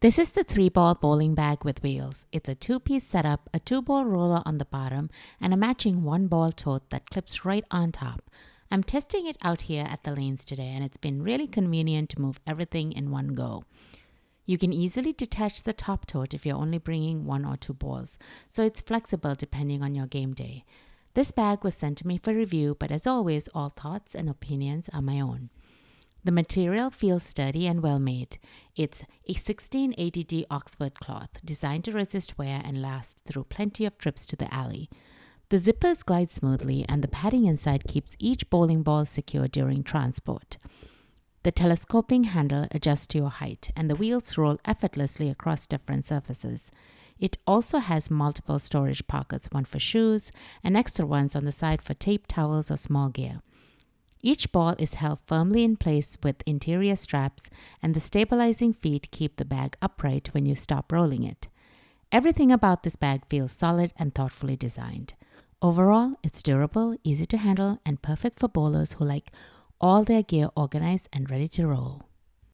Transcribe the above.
This is the 3-ball bowling bag with wheels. It's a 2-piece setup, a 2-ball roller on the bottom, and a matching 1-ball tote that clips right on top. I'm testing it out here at the lanes today, and it's been really convenient to move everything in one go. You can easily detach the top tote if you're only bringing 1 or 2 balls, so it's flexible depending on your game day. This bag was sent to me for review, but as always, all thoughts and opinions are my own. The material feels sturdy and well made. It's a 1680D Oxford cloth designed to resist wear and last through plenty of trips to the alley. The zippers glide smoothly and the padding inside keeps each bowling ball secure during transport. The telescoping handle adjusts to your height and the wheels roll effortlessly across different surfaces. It also has multiple storage pockets, one for shoes and extra ones on the side for tape towels or small gear. Each ball is held firmly in place with interior straps, and the stabilizing feet keep the bag upright when you stop rolling it. Everything about this bag feels solid and thoughtfully designed. Overall, it's durable, easy to handle, and perfect for bowlers who like all their gear organized and ready to roll.